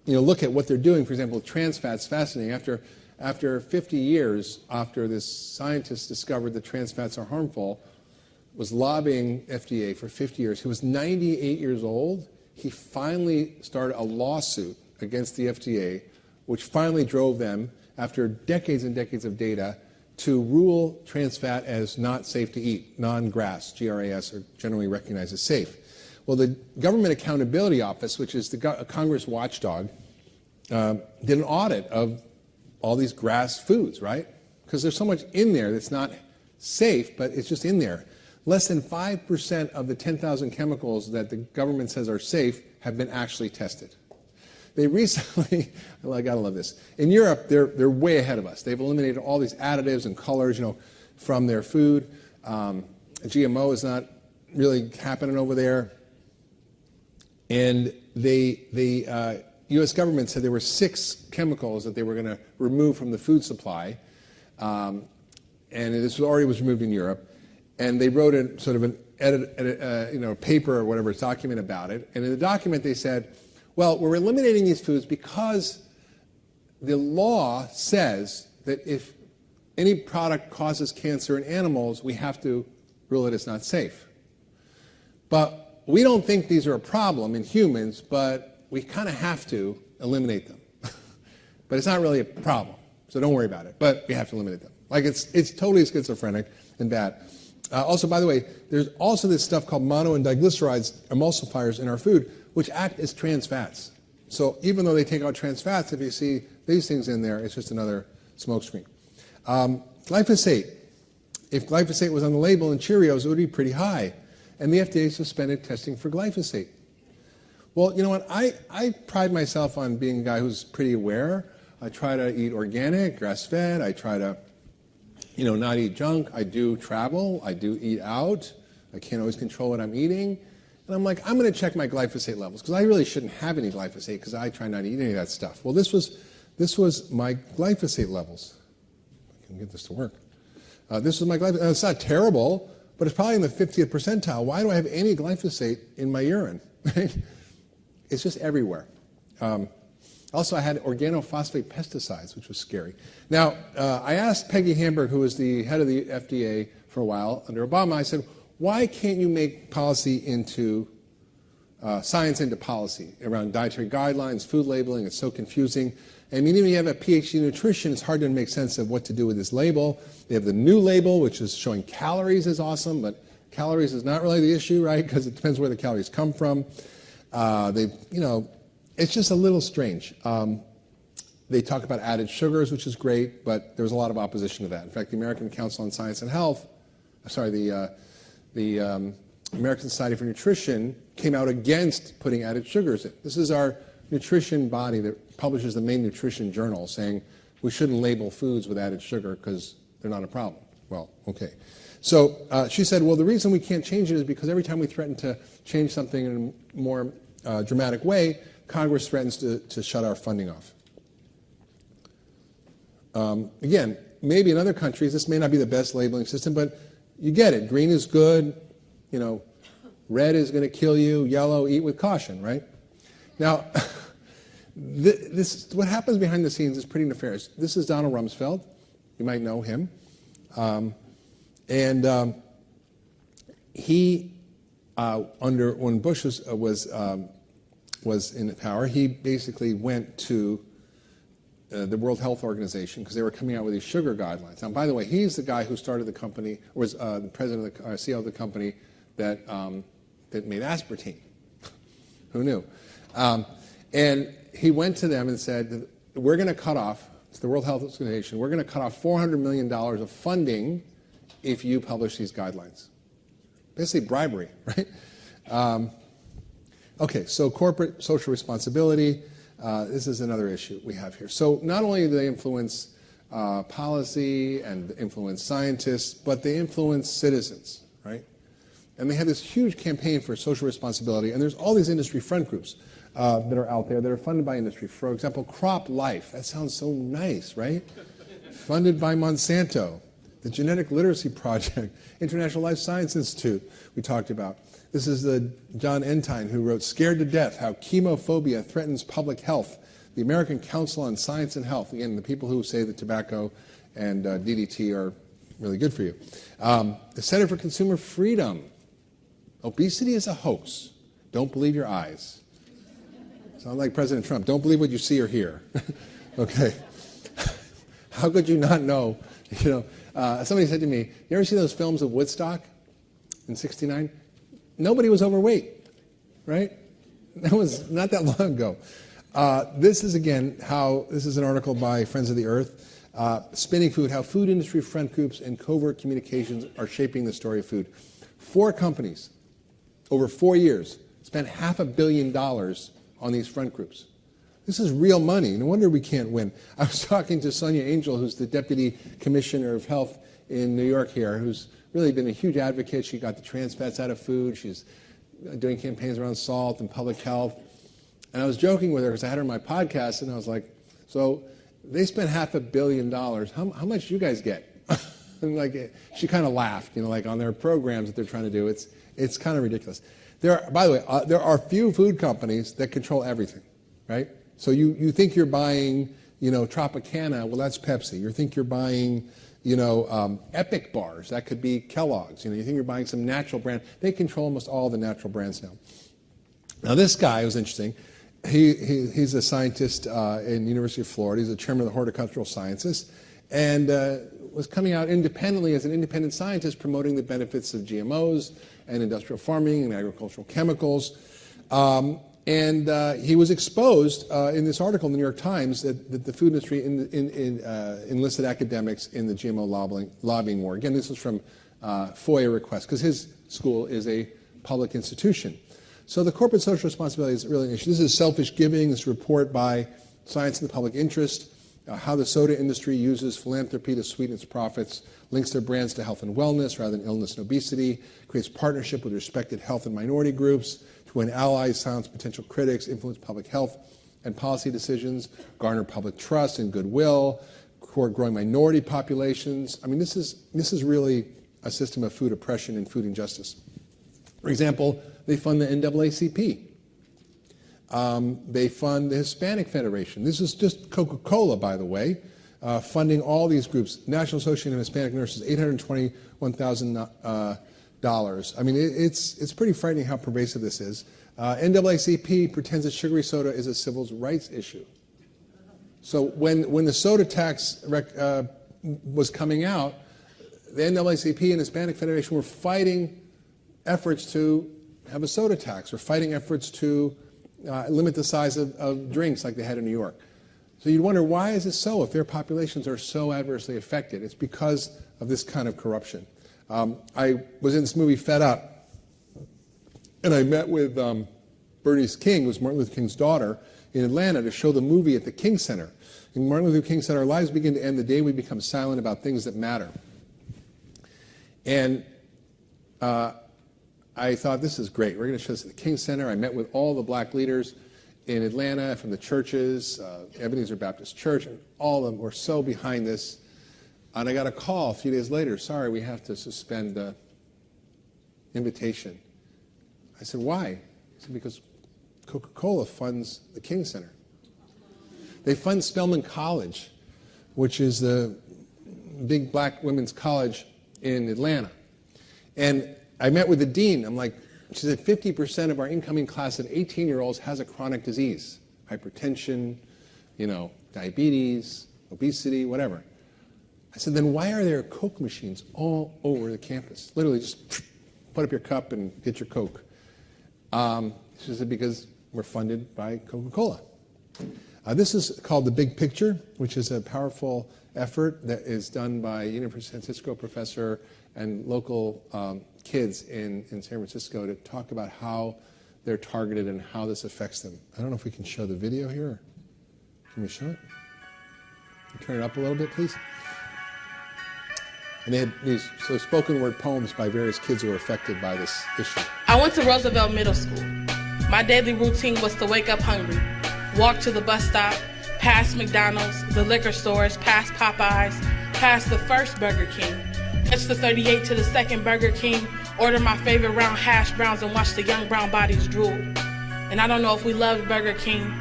look at what they're doing, for example, trans fats, fascinating. After 50 years, after this scientist discovered that trans fats are harmful, was lobbying FDA for 50 years. He was 98 years old. He finally started a lawsuit against the FDA, which finally drove them, after decades and decades of data, to rule trans fat as not safe to eat, non-GRAS, G-R-A-S, are generally recognized as safe. Well, the Government Accountability Office, which is the Congress watchdog, did an audit of all these GRAS foods, right? Because there's so much in there that's not safe, but it's just in there. Less than 5% of the 10,000 chemicals that the government says are safe have been actually tested. They recently, I gotta love this. In Europe, they're way ahead of us. They've eliminated all these additives and colors, from their food. GMO is not really happening over there. And the U.S. government said there were 6 chemicals that they were going to remove from the food supply, and this already was removed in Europe. And they wrote a sort of an paper or whatever, document about it. And in the document they said, well, we're eliminating these foods because the law says that if any product causes cancer in animals, we have to rule it as not safe. But we don't think these are a problem in humans, but we kind of have to eliminate them. But it's not really a problem, so don't worry about it. But we have to eliminate them. Like it's totally schizophrenic and bad. Also, by the way, there's also this stuff called mono and diglycerides, emulsifiers in our food, which act as trans fats. So even though they take out trans fats, if you see these things in there, it's just another smokescreen. Glyphosate. If glyphosate was on the label in Cheerios, it would be pretty high. And the FDA suspended testing for glyphosate. Well, you know what? I pride myself on being a guy who's pretty aware. I try to eat organic, grass-fed. I try to not eat junk. I do travel. I do eat out. I can't always control what I'm eating. And I'm like, I'm going to check my glyphosate levels because I really shouldn't have any glyphosate because I try not to eat any of that stuff. Well, this was my glyphosate levels. I can get this to work. This was my glyphosate. It's not terrible, but it's probably in the 50th percentile. Why do I have any glyphosate in my urine? It's just everywhere. Also, I had organophosphate pesticides, which was scary. Now, I asked Peggy Hamburg, who was the head of the FDA for a while under Obama, I said, why can't you make policy into science into policy around dietary guidelines, food labeling? It's so confusing. I mean, even if you have a PhD in nutrition, it's hard to make sense of what to do with this label. They have the new label, which is showing calories is awesome, but calories is not really the issue, right? Because it depends where the calories come from. It's just a little strange. They talk about added sugars, which is great, but there's a lot of opposition to that. In fact, the American Council on Science and Health, the American Society for Nutrition came out against putting added sugars in. This is our nutrition body that publishes the main nutrition journal saying we shouldn't label foods with added sugar because they're not a problem. Well, okay. So she said, well, the reason we can't change it is because every time we threaten to change something in a more dramatic way, Congress threatens to shut our funding off. Again, maybe in other countries this may not be the best labeling system, but you get it. Green is good. Red is going to kill you. Yellow, eat with caution, right? Now, what happens behind the scenes is pretty nefarious. This is Donald Rumsfeld. You might know him. He, when Bush was in power, he basically went to the World Health Organization because they were coming out with these sugar guidelines. Now, by the way, he's the guy who started the company, or was the president, CEO of the company that made aspartame. Who knew? And he went to them and said, we're going to cut off, to the World Health Organization, we're going to cut off $400 million of funding if you publish these guidelines. Basically bribery, right? Okay, so corporate social responsibility. This is another issue we have here. So not only do they influence policy and influence scientists, but they influence citizens, right? And they have this huge campaign for social responsibility, and there's all these industry front groups that are out there that are funded by industry. For example, Crop Life. That sounds so nice, right? Funded by Monsanto. The Genetic Literacy Project, International Life Science Institute we talked about. This is the John Entine, who wrote Scared to Death, How Chemophobia Threatens Public Health, the American Council on Science and Health. Again, the people who say that tobacco and DDT are really good for you. The Center for Consumer Freedom. Obesity is a hoax. Don't believe your eyes. Sound like President Trump. Don't believe what you see or hear. Okay. How could you not know? Somebody said to me, you ever see those films of Woodstock in '69? Nobody was overweight, right? That was not that long ago. This is, again, this is an article by Friends of the Earth, Spinning Food, How Food Industry Front Groups and Covert Communications Are Shaping the Story of Food. 4 companies, over 4 years, spent $500 million on these front groups. This is real money. No wonder we can't win. I was talking to Sonia Angel, who's the Deputy Commissioner of Health in New York here, who's really been a huge advocate. She got the trans fats out of food. She's doing campaigns around salt and public health. And I was joking with her because I had her on my podcast, and I was like, so they spent $500 million. How much do you guys get? And she kind of laughed, on their programs that they're trying to do. It's kind of ridiculous. By the way, there are few food companies that control everything, right? So you think you're buying, Tropicana, well, that's Pepsi. You think you're buying, Epic bars, that could be Kellogg's. You think you're buying some natural brand. They control almost all the natural brands now. Now, this guy was interesting. He's a scientist in the University of Florida. He's the chairman of the Horticultural Sciences, and was coming out independently as an independent scientist promoting the benefits of GMOs and industrial farming and agricultural chemicals. And he was exposed in this article in the New York Times that the food industry enlisted academics in the GMO lobbying war. Again, this was from FOIA request, because his school is a public institution. So the corporate social responsibility is really an issue. This is Selfish Giving, this report by Science in the Public Interest, how the soda industry uses philanthropy to sweeten its profits, links their brands to health and wellness rather than illness and obesity, creates partnership with respected health and minority groups to win allies, silence potential critics, influence public health and policy decisions, garner public trust and goodwill, court growing minority populations. I mean, this is really a system of food oppression and food injustice. For example, they fund the NAACP. They fund the Hispanic Federation. This is just Coca-Cola, by the way, funding all these groups. National Association of Hispanic Nurses, $821,000. I mean, it's pretty frightening how pervasive this is. NAACP pretends that sugary soda is a civil rights issue. So when the soda tax was coming out, the NAACP and Hispanic Federation were fighting efforts to have a soda tax, or fighting efforts to limit the size of drinks like they had in New York. So you'd wonder, why is this so if their populations are so adversely affected? It's because of this kind of corruption. I was in this movie, Fed Up, and I met with Bernice King, who's Martin Luther King's daughter, in Atlanta to show the movie at the King Center. And Martin Luther King said, our lives begin to end the day we become silent about things that matter. And I thought, this is great. We're going to show this at the King Center. I met with all the black leaders in Atlanta from the churches, Ebenezer Baptist Church, and all of them were so behind this. And I got a call a few days later, sorry, we have to suspend the invitation. I said, why? He said, because Coca-Cola funds the King Center. They fund Spelman College, which is the big black women's college in Atlanta. And I met with the dean. I'm like, she said 50% of our incoming class of 18-year-olds has a chronic disease, hypertension, diabetes, obesity, whatever. I said, then why are there Coke machines all over the campus? Literally just put up your cup and get your Coke. She said, because we're funded by Coca-Cola. This is called The Big Picture, which is a powerful effort that is done by University of San Francisco professor and local kids in San Francisco to talk about how they're targeted and how this affects them. I don't know if we can show the video here. Can we show it? Turn it up a little bit, please. And they had these spoken word poems by various kids who were affected by this issue. I went to Roosevelt Middle School. My daily routine was to wake up hungry, walk to the bus stop, past McDonald's, the liquor stores, past Popeyes, past the first Burger King, catch the 38 to the second Burger King, order my favorite round hash browns and watch the young brown bodies drool. And I don't know if we loved Burger King